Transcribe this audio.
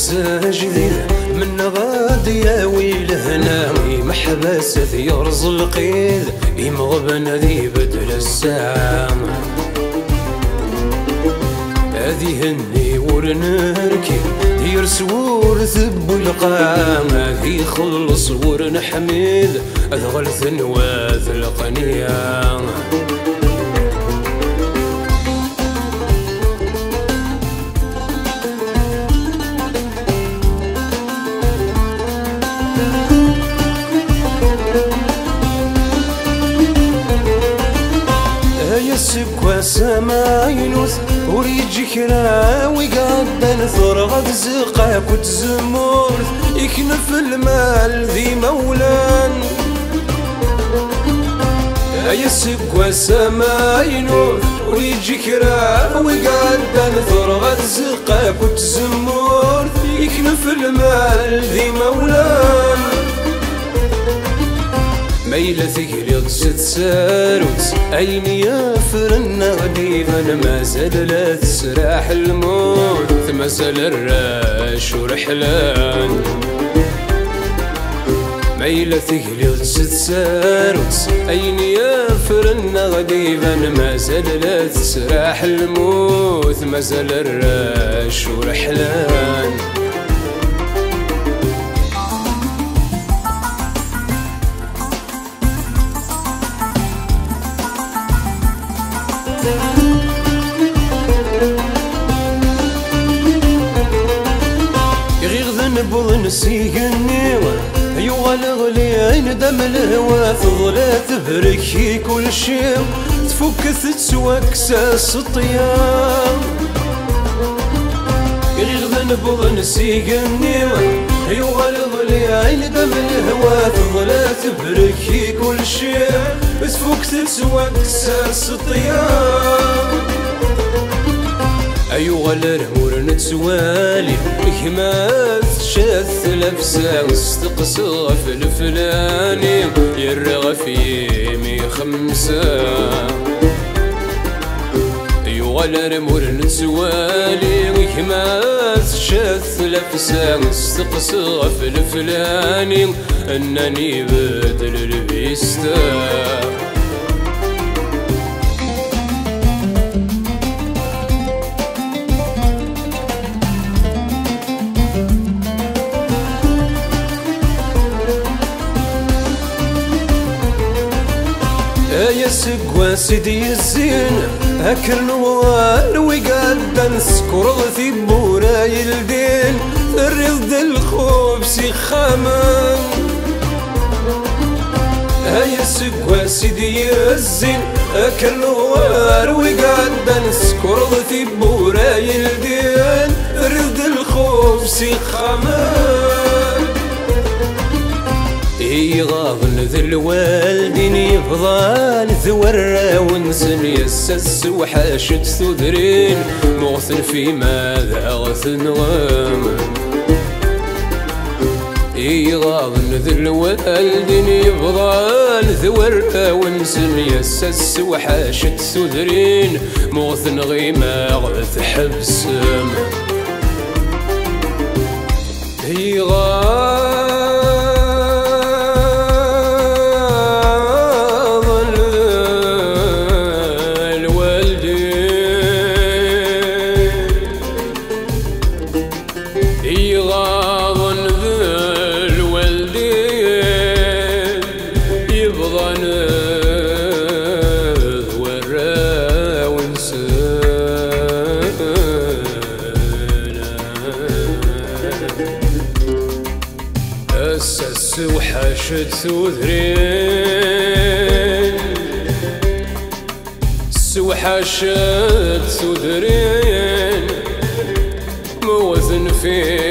سكواس جديد من غادي يا ويل هنا محبسة يرز القيد يمغبن ذي بدل الساعة هذه هني ورنركب يرسور ثب القامة ذي خلص ورنحميد أذغل ثنواث القنية سكواس ما ينوث وريجي كراوي قد نثر غد زقاك وتزمور يكنف المال ذي مولان يا سكواس ما ينوث وريجي كراوي قد نثر غد زقاك وتزمور يكنف المال ذي مولان ميلة ثقيل ست ساروت أين يافرن غديفا ما زال لا تسراح الموت ما زال الراش ورحلان ميلة ثقيل ست ساروت أين يافرن غديفا ما زال لا تسراح الموت ما زال الراش ورحلان يغيغ ذنب نسيق النيوة يغال غليين دم الهوى تظلى تبركي كل شيء تفك تتسوى كساس الطيام يغيغ ذنب نسيق النيوة يغال غليين دم الهوى تظلى تبركي كل شيء تفك تتسوى كساس الطيام أيوة الرمور نتسوالي كما تشاث لبسة واستقصى في الفلاني يرغف يمي خمسة أيوة الرمور نتسوالي كما تشاث لبسة واستقصى في الفلاني أنني بدل البيستا يا سكواس سيدي الزين هاكل نوار وقاد نسكر ذي بوراي الدين الرض الخبز خامان يا سكواس سيدي الزين هاكل نوار وقاد نسكر ذي بوراي الدين الرض الخبز خامان يغاضن ذي الوالدين يفضل ذورا ونسن يسس وحاشت ثذرين مغثن في ماذا غثن غام يغاضن ذي الوالدين يفضل ذورا ونسن يسس وحاشت ثذرين مغثن غيما غث حبسم يغاضن ذا الوالدين يبغن ورا ونسانا أسس وحشت ثذرين سوحشت ثذرين موزن في